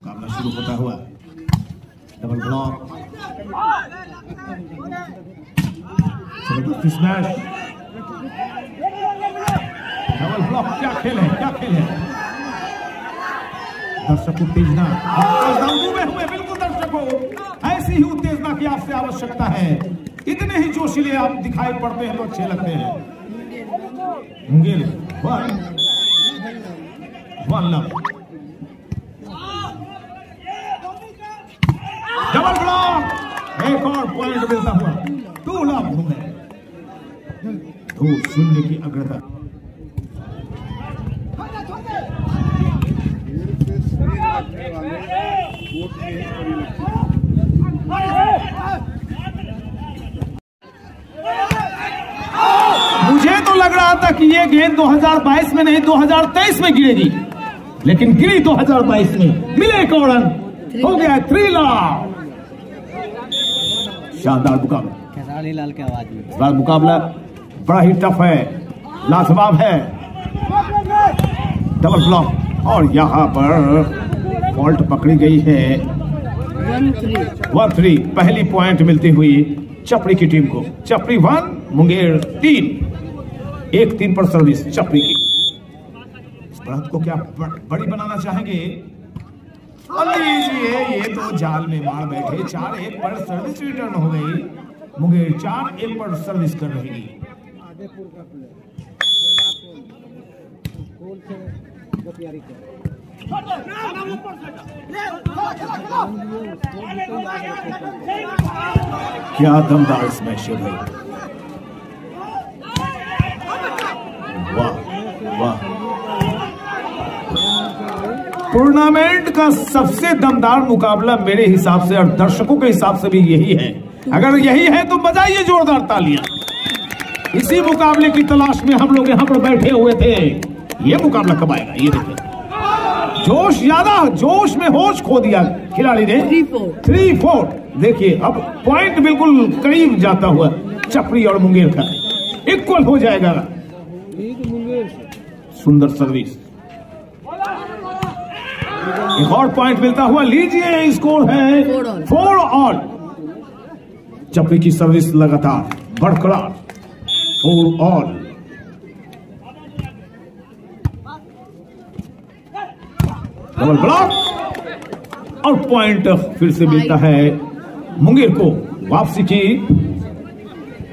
मुकाबला शुरू होता हुआ। डबल ब्लॉक, जबरदस्त स्मैश, डबल ब्लॉक। क्या खेल है, क्या खेल है। दर्शक उत्तेजना हुए बिल्कुल दर्शकों, ऐसी ही उत्तेजना की आपसे आवश्यकता है। इतने ही जोशीले आप दिखाई पड़ते हैं तो अच्छे लगते हैं। मुंगेर 1 लव, डबल ब्लॉक, एक और पॉइंट मिलता हुआ। 2 लव मुंगेर, 2-0 की अग्रता। मुझे तो लग रहा था कि ये गेंद 2022 में नहीं 2023 में गिरेगी, लेकिन गिरी 2022 में। मिले एक और रन, हो गया 3 लव। शानदार मुकाबला, खेसारी लाल की आवाज में। इस बार मुकाबला बड़ा ही टफ है, लाजवाब है। डबल ब्लॉक और यहाँ पर फॉल्ट पकड़ी गई है। 1-3 पहली पॉइंट मिलती हुई चपड़ी की टीम को। चपड़ी 1 मुंगेर 3, 1-3 पर सर्विस चपड़ी की। इस बढ़त को क्या बड़ी बनाना चाहेंगे? लीजिए, ये तो जाल में मार बैठे। 4-1 पर सर्विस रिटर्न हो गई। मुंगेर 4-1 पर सर्विस कर रहेगी। क्या दमदार स्मैश है। वाह वाह, टूर्नामेंट का सबसे दमदार मुकाबला मेरे हिसाब से और दर्शकों के हिसाब से भी यही है। अगर यही है तो बजाइए जोरदार तालियां। इसी मुकाबले की तलाश में हम लोग यहाँ पर बैठे हुए थे। ये मुकाबला कब आएगा, ये देखिए। जोश ज्यादा, जोश में होश खो दिया खिलाड़ी ने। 3-4 देखिए, अब पॉइंट बिल्कुल करीब जाता हुआ चपड़ी और मुंगेर का इक्वल हो जाएगा। सुंदर सर्विस, एक और पॉइंट मिलता हुआ। लीजिए, स्कोर है 4 ऑल। चपड़ी की सर्विस लगातार बरकरार, 4 ऑल। डबल ब्लॉक और पॉइंट फिर से मिलता है मुंगेर को। वापसी की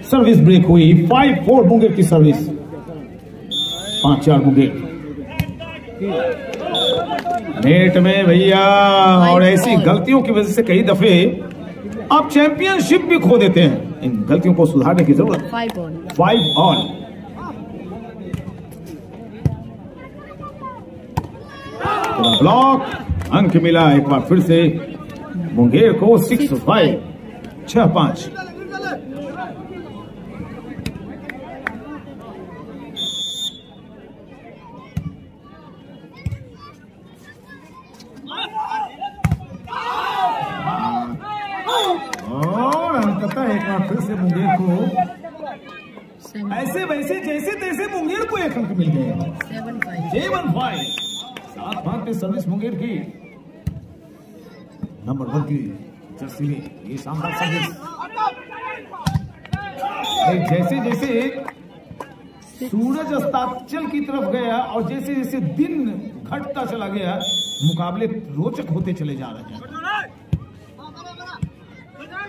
सर्विस ब्रेक हुई। 5-4 मुंगेर की सर्विस, 5-4 मुंगेर नेट में भैया। और ऐसी गलतियों की वजह से कई दफे आप चैंपियनशिप भी खो देते हैं। इन गलतियों को सुधारने की जरूरत। 5 ऑल। ब्लॉक, अंक मिला एक बार फिर से मुंगेर को। 6-5, 6-5। और अंततः एक बार फिर से मुंगेर को ऐसे वैसे जैसे तैसे मुंगेर को 1 अंक मिल गए। 7-5, 7-5 पे सर्विस मुंगेर की। नंबर 1 की जर्सी में ये शानदार सर्विस। जैसे जैसे सूरज अस्ताचल की तरफ गया और जैसे जैसे दिन घटता चला गया, मुकाबले रोचक होते चले जा रहे हैं।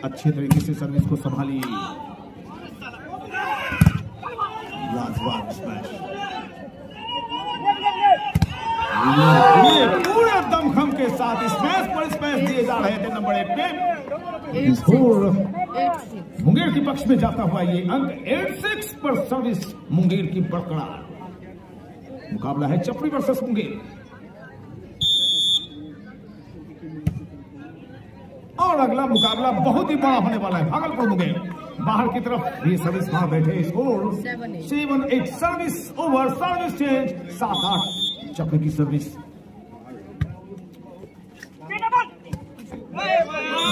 अच्छे तरीके से सर्विस को संभाली। लाजवाब स्मैश, पूरे दमखम के साथ स्मैश पर स्मैश दिए जा रहे थे। नंबर 1 पे स्कोर मुंगेर के पक्ष में जाता हुआ ये अंक 8-6 पर सर्विस मुंगेर की बरकरार। मुकाबला है चपड़ी वर्सेस मुंगेर। और अगला मुकाबला बहुत ही बड़ा होने वाला है। भागलपुर मुंगेर बाहर की तरफ, ये सर्विस वहां बैठे। Score 7-8 service over, service change 7-8 चपड़ी की सर्विस।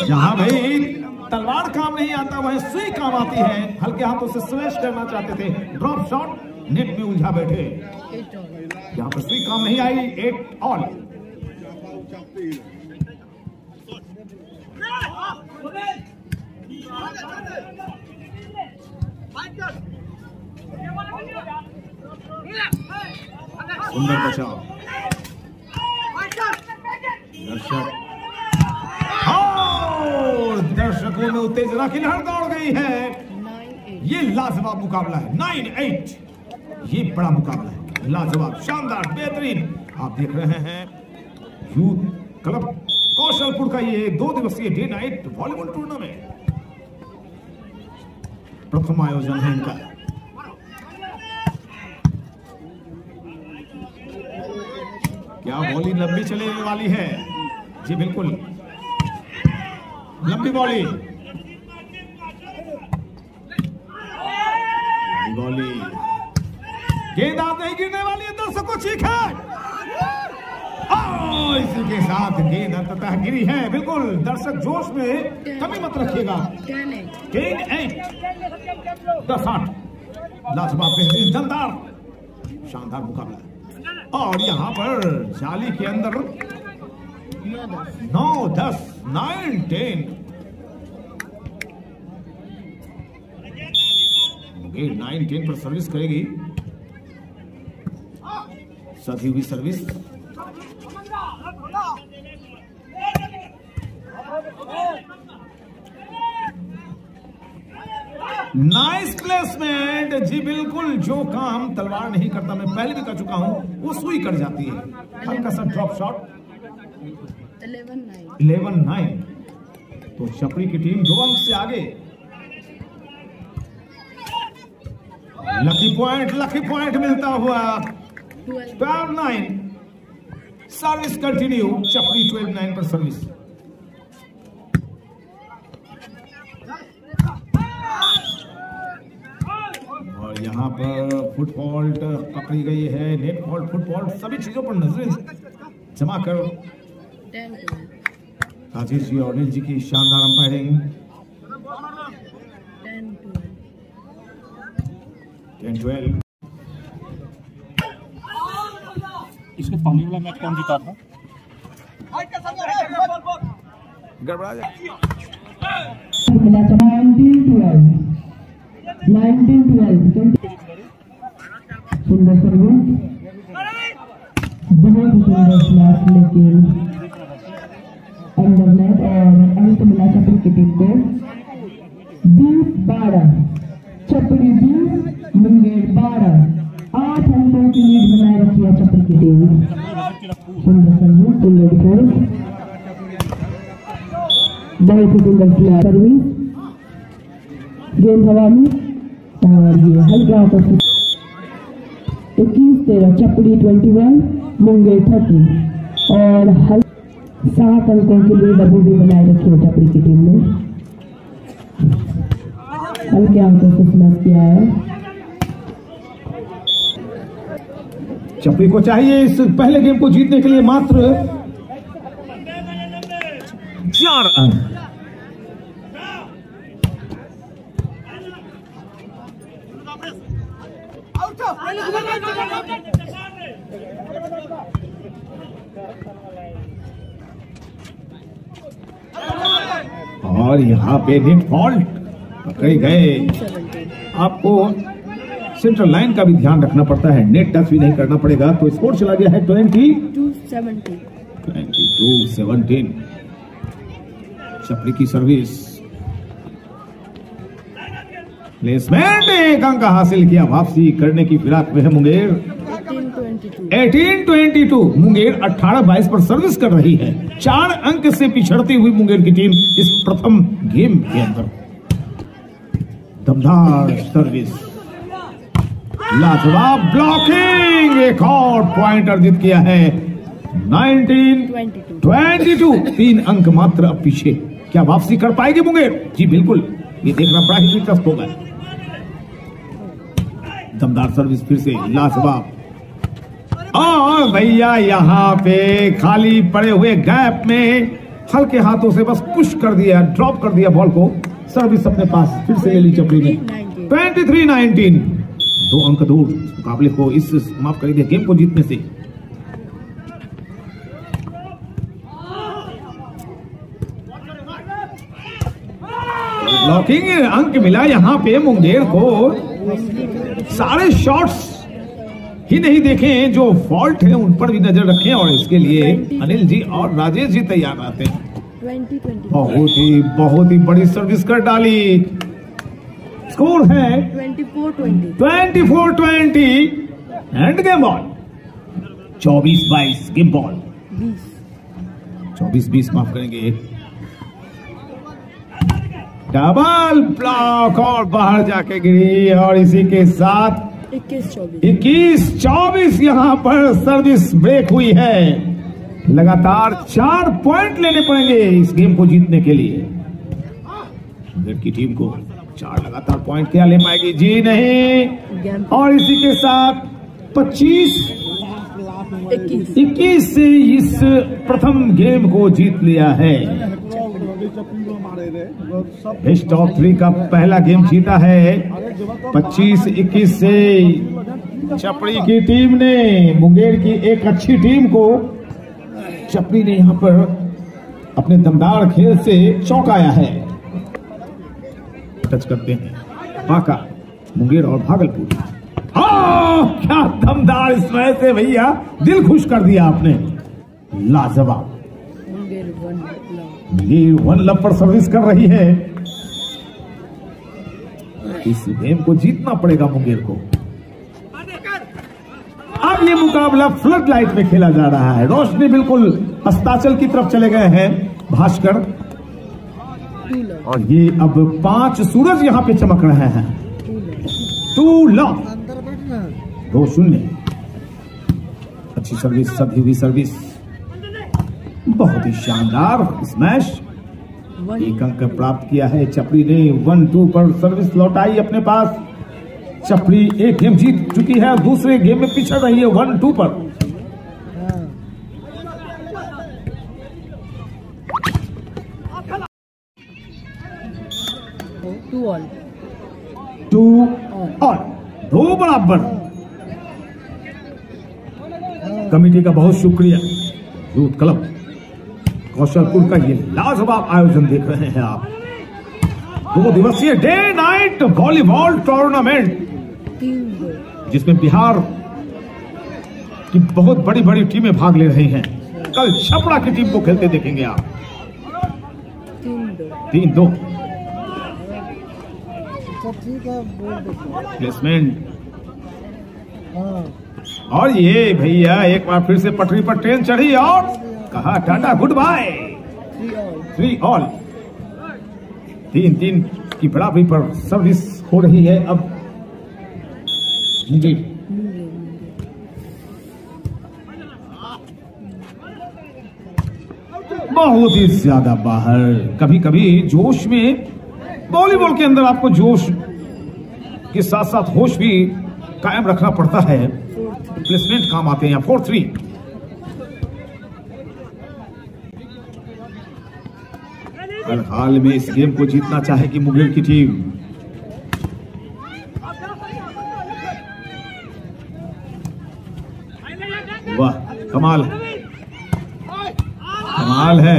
जहां भाई तलवार काम नहीं आता वहीं सुई काम आती है। हल्के हाथों से स्मैश करना चाहते थे, ड्रॉप शॉट, नेट में उलझा बैठे। यहाँ पर सुई काम नहीं आई। 8 ऑल। सुंदर बचाव। दर्शकों में उत्तेजना की लहर दौड़ गई है। ये लाजवाब मुकाबला है। 9-8 ये बड़ा मुकाबला है, लाजवाब, शानदार, बेहतरीन। आप देख रहे हैं यूथ क्लब कौशलपुर का ये 2 दिवसीय डे नाइट वॉलीबॉल टूर्नामेंट प्रथम आयोजन है इनका। क्या बॉलिंग लंबी चलने वाली है? जी बिल्कुल, लंबी बॉलिंग, गेंद आप नहीं गिरने वाली है, दर्शकों चीख है। इसी के साथ गेंद अंततः गिरी है। बिल्कुल, दर्शक जोश में कमी मत रखिएगा। 10-8 10-8 लाजवाब, बेहतरीन, दमदार, शानदार मुकाबला। और यहाँ पर जाली के अंदर 9-10 9-10 9-10 पर सर्विस करेगी। सधी हुई सर्विस, नाइस प्लेसमेंट। जी बिल्कुल, जो काम तलवार नहीं करता, मैं पहले भी कर चुका हूं, वो सुई कर जाती है। हल्का सा ड्रॉप शॉट। 11-9 तो छपरी की टीम 2 अंक से आगे। लकी पॉइंट मिलता हुआ 12-9। सर्विस कंटिन्यू, छपरी 12-9 पर सर्विस। और यहाँ पर फुट फॉल्ट पकड़ी गई है, नेट फॉल्ट, फुट फॉल्ट, सभी चीजों पर नजरें जमा कर राजेश जी और अनिल जी की शानदार अंपायरिंग। 10-12 इसके पहले वाला मैच कौन जीता था? गड़बड़ा जाए। 19-12 सुंदर सर्विस, बहुत सुंदर स्लैश, लेकिन अंदर नेट। और अंत मिला छपरी की टीम को 20-12, छपरी 20 मुंगेर 12। 8 अंकों की लीड बनाए रखी है छपरी की टीम। सुंदर सर्विस, सुंदर फोर्स, बहुत ही सुंदर स्लैश सर्विस, गेंद हवा में। और ये हल्का 21-13, छपरी 21 मुंगेर 30। और 7 अंकों के लिए डब्ल्यू बनाए रखी है छपरी की टीम ने। हल्के अंकों से स्लैश किया है। छपरी को चाहिए इस पहले गेम को जीतने के लिए मात्र 4 अंक। और यहाँ पे नेट फॉल्ट पकड़े गए। आपको सेंट्रल लाइन का भी ध्यान रखना पड़ता है, नेट टच भी नहीं करना पड़ेगा। तो स्कोर चला गया है 22-17 छपरी की सर्विस। प्लेसमेंट, 1 अंक हासिल किया। वापसी करने की फिराक में है मुंगेर। 18-22 मुंगेर 18-22 पर सर्विस कर रही है। 4 अंक से पिछड़ती हुई मुंगेर की टीम इस प्रथम गेम के अंदर। दमदार सर्विस, लाजवाब ब्लॉकिंग, एक और पॉइंट अर्जित किया है। 19-22 3 अंक मात्र अब पीछे। क्या वापसी कर पाएगी मुंगेर? जी बिल्कुल, ये देखना बड़ा ही दिलचस्प होगा। दमदार सर्विस फिर से, लाजवाब। भैया यहाँ पे खाली पड़े हुए गैप में हल्के हाथों से बस पुश कर दिया, ड्रॉप कर दिया बॉल को। सर्विस अपने पास फिर से ले ली छपरी ने। 23-19 2 अंक दूर मुकाबले को, इस माफ करिए गेम को जीतने से। ब्लॉकिंग अंक मिला यहाँ पे मुंगेर को। सारे शॉट्स ही नहीं देखें, जो फॉल्ट है उन पर भी नजर रखें। और इसके लिए अनिल जी और राजेश जी तैयार रहते हैं। 20-20 बहुत ही बड़ी सर्विस कर डाली। स्कोर है 24-20 end game ball 24-22 game ball 24-20 माफ करेंगे। डबल ब्लॉक और बाहर जाके गिरी और इसी के साथ 21-24 यहां पर सर्विस ब्रेक हुई है। लगातार 4 पॉइंट लेने पड़ेंगे इस गेम को जीतने के लिए। मुंगेर की टीम को 4 लगातार पॉइंट क्या ले पाएगी? जी नहीं। और इसी के साथ 25-21 से इस प्रथम गेम को जीत लिया है। बेस्ट ऑफ 3 का पहला गेम जीता है 25-21 से। चपड़ी की टीम ने मुंगेर की एक अच्छी टीम को चपड़ी ने यहां पर अपने दमदार खेल से चौंकाया है। टच करते हैं बाका, मुंगेर और भागलपुर। क्या दमदार इसमें से भैया, दिल खुश कर दिया आपने। लाजवाब। ये 1 लव पर सर्विस कर रही है। इस गेम को जीतना पड़ेगा मुंगेर को। अब ये मुकाबला फ्लड लाइट में खेला जा रहा है। रोशनी बिल्कुल अस्ताचल की तरफ चले गए हैं भास्कर, और ये अब 5 सूरज यहां पे चमक रहे हैं। 2 लव 2-0। अच्छी सर्विस, सधी हुई सर्विस, बहुत ही शानदार स्मैश। 1 अंक प्राप्त किया है चपड़ी ने। 1-2 पर सर्विस लौटाई अपने पास। चपड़ी एक गेम जीत चुकी है, दूसरे गेम में पिछड़ रही है 1-2 पर। टू ऑल 2 बराबर। कमेटी का बहुत शुक्रिया। यूथ क्लब कौशलपुर का ये लाजवाब आयोजन देख रहे हैं आप। 2 दिवसीय डे नाइट वॉलीबॉल टूर्नामेंट, जिसमें बिहार की बहुत बड़ी बड़ी टीमें भाग ले रही हैं। कल छपरा की टीम को खेलते देखेंगे आप। 3-2 प्लेसमेंट। और ये भैया एक बार फिर से पटरी पर ट्रेन चढ़ी और कहा टाटा गुड बाय। 3 ऑल। 3-3 की बराबरी पर सर्विस हो रही है अब। बहुत ही ज्यादा बाहर। कभी कभी जोश में, वॉलीबॉल के अंदर आपको जोश के साथ साथ होश भी कायम रखना पड़ता है। प्लेसमेंट काम आते हैं। 4-3। हर हाल में इस गेम को जीतना चाहेगी मुंगेर की टीम। वाह, कमाल कमाल है।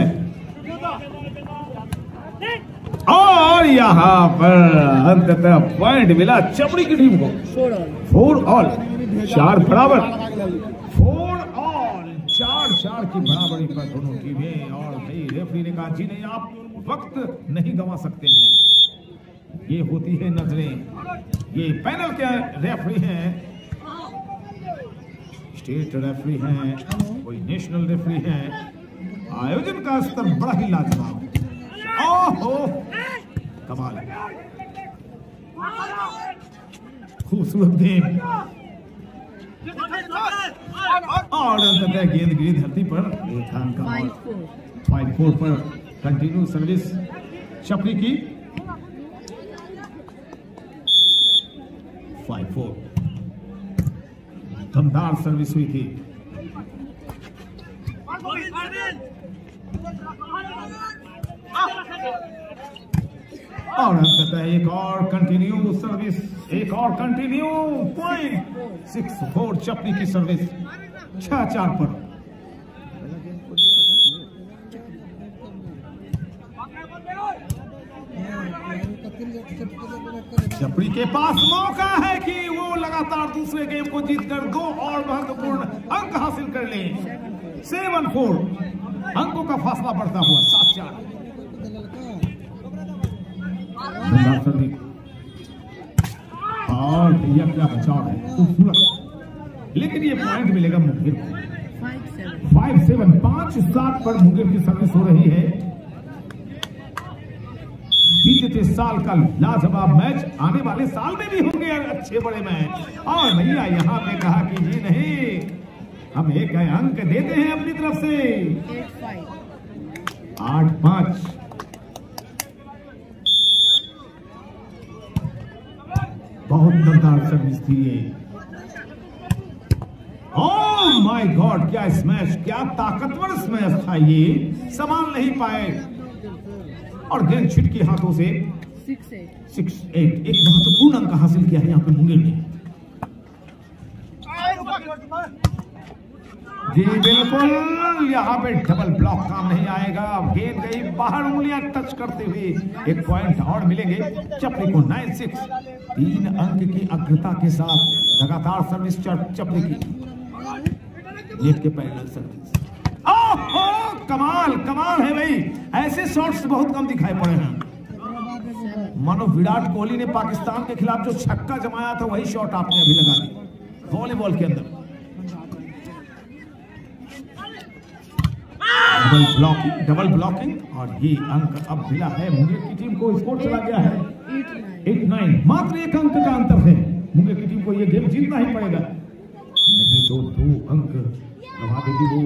और यहां पर अंततः पॉइंट मिला चपड़ी की टीम को। 4 ऑल 4 बराबर। 4 ऑल 4-4 की बराबरी पर दोनों टीमें। और भाई रेफरी ने कहा जी नहीं, आप वक्त नहीं गंवा सकते हैं। ये होती है नजरें। ये पैनल के रेफरी हैं, स्टेट रेफरी हैं, कोई नेशनल रेफरी हैं। आयोजन का स्तर बड़ा ही लाजवाब। ओहो, कमाल है। खूबसूरत गेम। और अंततः गेंद गिरी धरती पर। 5-4 पर कंटिन्यू सर्विस चपड़ी की। 5-4 दमदार सर्विस हुई थी। और अंततः एक और कंटिन्यू सर्विस, एक और कंटिन्यू पॉइंट। 6-4 चपड़ी की सर्विस। 6-4 पर। चपड़ी के पास मौका है कि वो लगातार दूसरे गेम को जीतकर 2 और महत्वपूर्ण अंक हासिल कर ले। 7-4 अंकों का फासला बढ़ता हुआ 7-4। और भैया क्या बचाव है, खूबसूरत। लेकिन ये पॉइंट मिलेगा मुंगेर को। 5-7 5-7 पर मुंगेर की सर्विस हो रही है। बीते साल का लाजवाब मैच आने वाले साल में भी होंगे अच्छे बड़े मैच। और भैया यहाँ पे कहा कि जी नहीं, हम एक अंक देते हैं अपनी तरफ से। 8-5 बहुत दमदार सर्विस थी ये। ओह माय गॉड, क्या स्मैश, क्या ताकतवर स्मैश था ये, संभाल नहीं पाए और गेंद छिटके हाथों से 6-8 एक महत्वपूर्ण अंक हासिल किया है यहाँ पे मुंगेर ने। जी बिल्कुल, यहाँ पे डबल ब्लॉक काम नहीं आएगा। गेंद गई बाहर, उंगलियां टच करते हुए 1 पॉइंट और मिलेंगे चपड़ी को। 9-6 3 अंक की अग्रता के साथ लगातार सर्विस चपड़ी की। नेट के पैरेलल सर्विस। ओहो कमाल है भाई, ऐसे शॉट्स बहुत कम दिखाई पड़े हैं। मानो विराट कोहली ने पाकिस्तान के खिलाफ जो छक्का जमाया था वही शॉट आपने अभी लगा दी वॉलीबॉल के अंदर। डबल ब्लॉकिंग और ये अंक अब मिला है मुंगेर की टीम को। स्कोर चला गया है 8-9, मात्र 1 अंक का अंतर है। मुंगेर की टीम को ये गेम जीतना ही पड़ेगा, नहीं तो 2 अंक गवा देगी वो।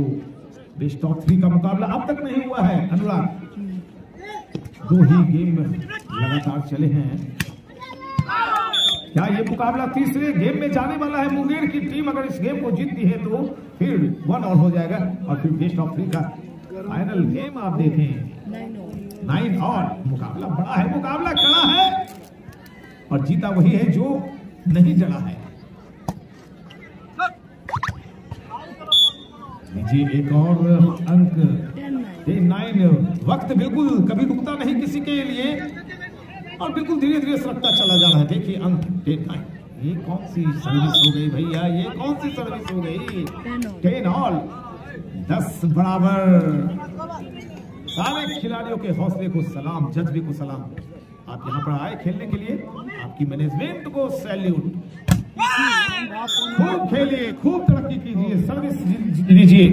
बेस्ट ऑफ 3 का मुकाबला अब तक नहीं हुआ है अनुराग, 2 ही गेम लगातार चले हैं। क्या ये मुकाबला तीसरे गेम में जाने वाला है? मुंगेर की टीम अगर इस गेम को जीतती है तो फिर 1 और हो जाएगा और फिर बेस्ट ऑफ 3 का फाइनल गेम आप देखें। 9 और मुकाबला बड़ा है, मुकाबला कड़ा है और जीता वही है जो नहीं जड़ा है। जी एक और अंक 10-9। वक्त बिल्कुल कभी रुकता नहीं किसी के लिए और बिल्कुल धीरे धीरे सरकता चला जा रहा है। देखिए अंक 10-9। ये कौन सी सर्विस हो गई भैया, ये कौन सी सर्विस हो गई? 10 ऑल 10 बराबर। सारे खिलाड़ियों के हौसले को सलाम, जज्बे को सलाम। आप यहाँ पर आए खेलने के लिए, आपकी मैनेजमेंट को सैल्यूट। खूब खेलिए, खूब तरक्की कीजिए, सर्विस दीजिए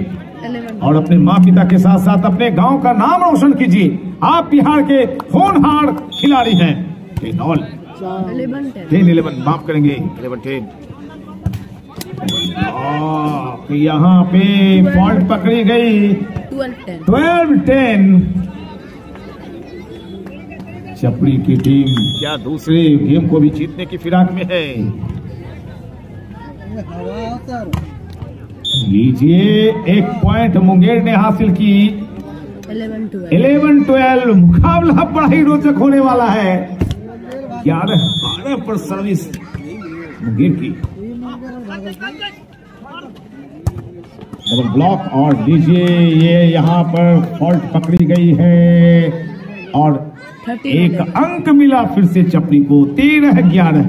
और अपने माँ पिता के साथ साथ अपने गांव का नाम रोशन कीजिए। आप बिहार के होनहार खिलाड़ी हैं। 10 ऑल 10-11 माफ करेंगे 11-10। यहाँ पे फॉल्ट पकड़ी गई 12-10। चपड़ी की टीम क्या दूसरे गेम को भी जीतने की फिराक में है? लीजिए 1 पॉइंट मुंगेर ने हासिल की। 11-12 मुकाबला बड़ा ही रोचक होने वाला है। 11-12 पर सर्विस मुंगेर की। डबल ब्लॉक और लीजिए ये यहाँ पर फॉल्ट पकड़ी गई है और 1 अंक मिला फिर से चपड़ी को। 13-11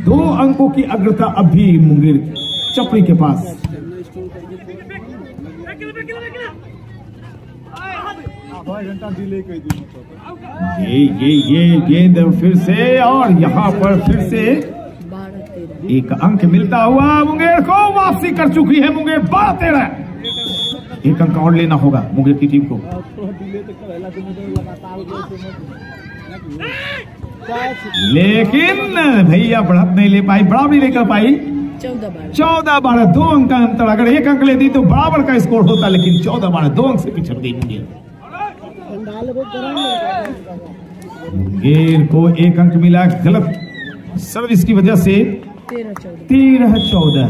2 अंकों की अग्रता अभी मुंगेर चपड़ी के पास। ये गेंद फिर से और यहाँ पर फिर से 1 अंक मिलता हुआ मुंगेर को। वापसी कर चुकी है मुंगेर 12-13। 1 अंक और लेना होगा मुंगेर की टीम को। लेकिन भैया बढ़त नहीं ले पाई, बराबरी नहीं कर पाई। 14-12 2 अंक का अंतर। अगर 1 अंक लेती तो बराबर का स्कोर होता, लेकिन 14-12 2 अंक से पिछड़ गई मुंगेर। मुंगेर को 1 अंक मिला गलत सर्विस की वजह से। 13-14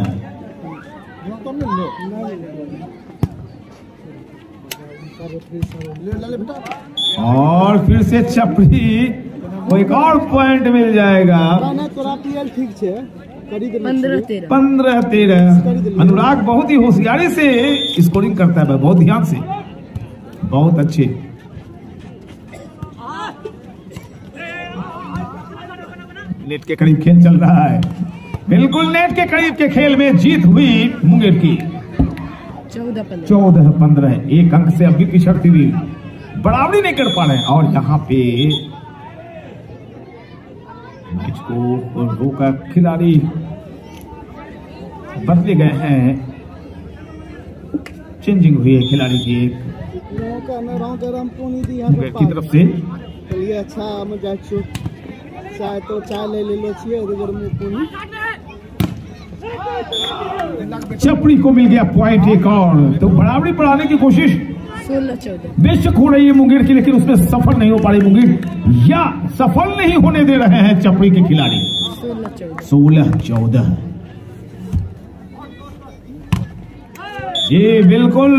और फिर से चपड़ी को 1 और पॉइंट मिल जाएगा। 15-13 अनुराग बहुत ही होशियारी से स्कोरिंग करता है, बहुत ध्यान से, बहुत अच्छे। नेट के करीब खेल चल रहा है, बिल्कुल नेट के करीब के खेल में जीत हुई मुंगेर की 14-15। एक अंक से अभी पिछड़ती हुई, बराबरी नहीं कर पा रहे। और यहाँ पे मैच को रोका, खिलाड़ी बदले गए हैं, चेंजिंग हुई है खिलाड़ी की एक मुंगेर की तरफ से। चलिए अच्छा चाय तो चाय ले लो छिए चपड़ी को मिल गया पॉइंट एक और, तो बराबरी बढ़ाने की कोशिश 16-14 बेशक हो रही है मुंगेर की, लेकिन उसमें सफल नहीं हो पा रही मुंगेर, या सफल नहीं होने दे रहे हैं चपड़ी के खिलाड़ी। 16-14 ये बिल्कुल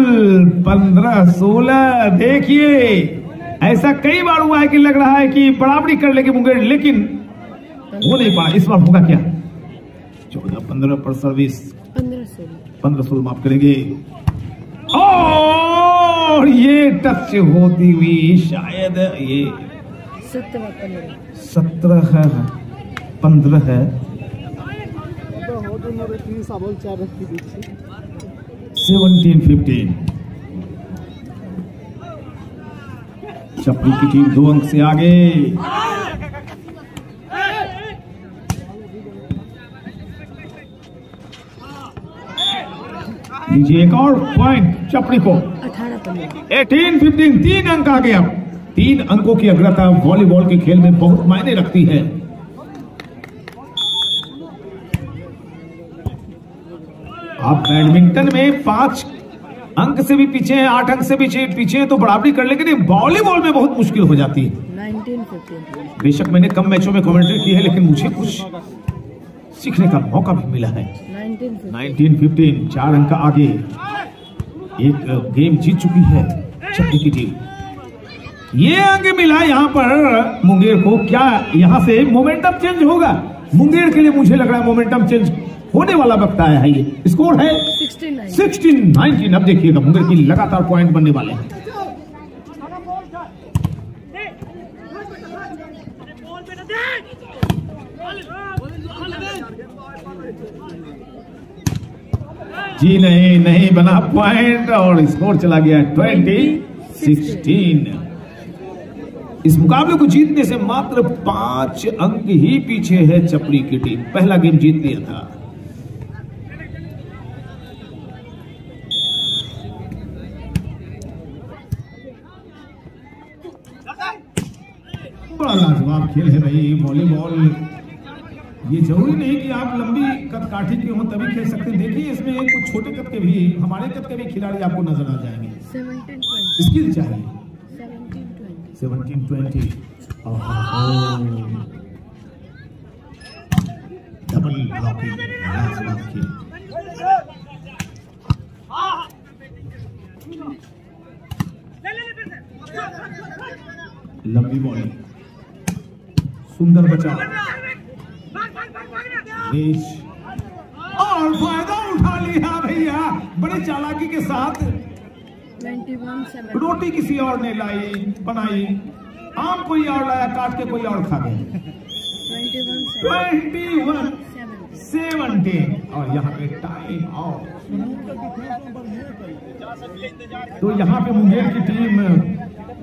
15-16। देखिए ऐसा कई बार हुआ है कि लग रहा है कि बराबरी कर लेगी मुंगेर, लेकिन वो नहीं पा। इस बार होगा क्या? 14-15 पर सर्विस, 15-16 माफ करेंगे। और ये टच होती हुई शायद ये 17-15 है। 17-15 चपड़ी की टीम 2 अंक से आगे। लीजिए एक और पॉइंट चपड़ी को। 18-15 3 अंक आ गया। 3 अंकों की अग्रता वॉलीबॉल के खेल में बहुत मायने रखती है। आप बैडमिंटन में 5 अंक से भी पीछे हैं, 8 अंक से भी पीछे हैं तो बराबरी कर लेंगे, नहीं वॉलीबॉल में बहुत मुश्किल हो जाती है। 19-15 बेशक मैंने कम मैचों में कमेंट्री की है, लेकिन मुझे कुछ सीखने का मौका भी मिला है। 19-15 4 अंक आगे। एक गेम जीत चुकी है चपड़ी की टीम। ये अंक मिला यहाँ पर मुंगेर को। क्या यहाँ से मोमेंटम चेंज होगा मुंगेर के लिए? मुझे लग रहा है मोमेंटम चेंज होने वाला वक्त आया है। ये स्कोर है 16-19। अब देखिएगा मुंगेर की लगातार पॉइंट बनने वाले हैं। जी नहीं बना पॉइंट और स्कोर चला गया 20-16। इस मुकाबले को जीतने से मात्र 5 अंक ही पीछे है चपड़ी की टीम। पहला गेम जीत लिया था। बड़ा लाजवाब खेल है भाई वॉलीबॉल। ये जरूरी नहीं कि आप लंबी कद काठी के हो तभी खेल सकते हैं। देखिए इसमें कुछ छोटे कद के भी, हमारे कद के भी खिलाड़ी आपको नजर आ जाएंगे। 17-20 स्किल चाहिए। 17-20 17-20 डबल ब्लॉकिंग, लाजवाब खेल। लंबी बॉलिंग, सुंदर बचाव, और फायदा उठा लिया भैया बड़े चालाकी के साथ। 21-7 रोटी किसी और ने लाई बनाई, आम कोई और लाया काट के कोई और खा गया। 21-17 और यहाँ पे टाइम आउट। तो यहाँ पे मुंगेर की टीम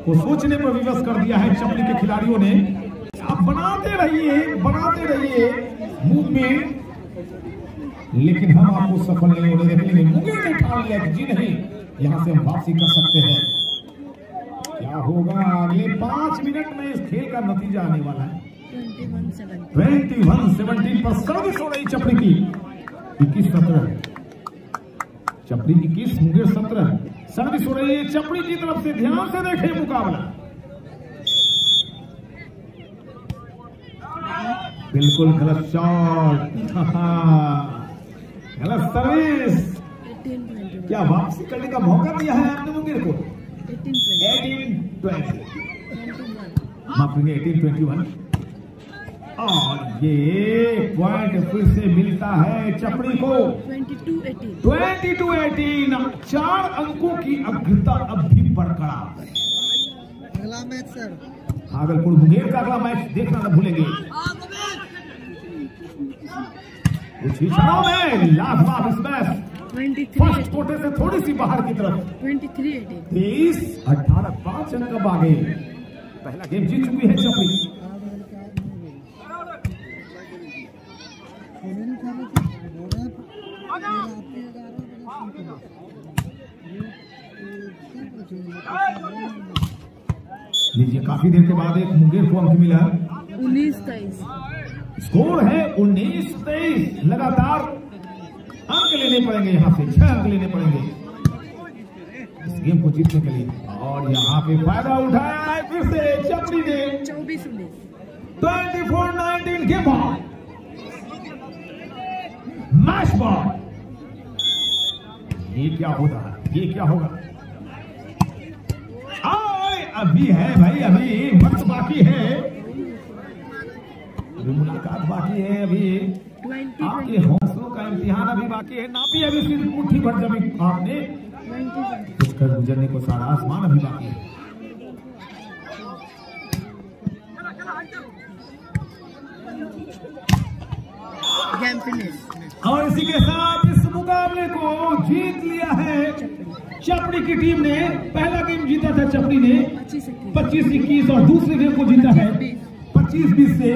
को सोचने पर विवश कर दिया है चपड़ी के खिलाड़ियों ने। आप बनाते रहिए मूवमेंट, लेकिन हम आपको सफल नहीं होने देंगे। मुंगेर ने ठान लिया कि जी नहीं, यहाँ से हम वापसी कर सकते हैं। क्या होगा अगले 5 मिनट में? इस खेल का नतीजा आने वाला है। 21-17 पर सर्विस हो रही चपड़ी की। 21-17 चपड़ी 21 मुंगेर 17 सर्विस हो रही है चपड़ी की तरफ से। ध्यान से देखें मुकाबला। बिल्कुल गलत शॉट, गलत सर्विस। 18-21 क्या वापसी करने का मौका दिया है आपने मुंगेर को? 18-20 माफ करेंगे 18-21 और ये पॉइंट फिर से मिलता है चपड़ी को। 22-18 4 अंकों की अग्रता अब भी बरकरार। अगला मैच सर भागलपुर मुंगेर का अगला मैच देखना न भूलेंगे। कुछ ही क्षणों में लाजवाब इस मैच फर्स्ट क्वार्टर से थोड़ी सी बाहर की तरफ 23-18 5 अंक अब आगे। पहला गेम जीत चुकी है चपड़ी। लीजिए, काफी देर के बाद एक मुंगेर को अंक मिला। 19-23 स्कोर है 19-23। लगातार अंक लेने पड़ेंगे, यहाँ से 6 अंक लेने पड़ेंगे इस गेम को जीतने के लिए। और यहाँ पे फायदा उठाया है फिर से चपड़ी ने। 24-19 गेम बॉल मैच बॉल। ये क्या होता है, ये क्या होगा? अभी है भाई, अभी वक्त बाकी है, अभी मुलाकात बाकी है, अभी आपके हौसलों का इम्तिहान अभी बाकी है। नापी अभी सिर्फ मुट्ठी भर जमीन आपने कुछ कर गुजरने को सारा आसमान अभी बाकी है। और इसी के साथ इस मुकाबले को जीत लिया है चपड़ी की टीम ने। पहला गेम जीता था चपड़ी ने 25-21 और दूसरे गेम को जीता है 25-20 से।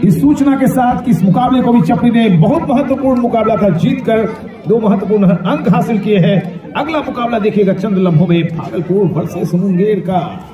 इस सूचना के साथ कि इस मुकाबले को भी चपड़ी ने बहुत महत्वपूर्ण मुकाबला था, जीतकर 2 महत्वपूर्ण अंक हासिल किए हैं। अगला मुकाबला देखिएगा चंद लम्हों में भागलपुर वर्सेस मुंगेर का।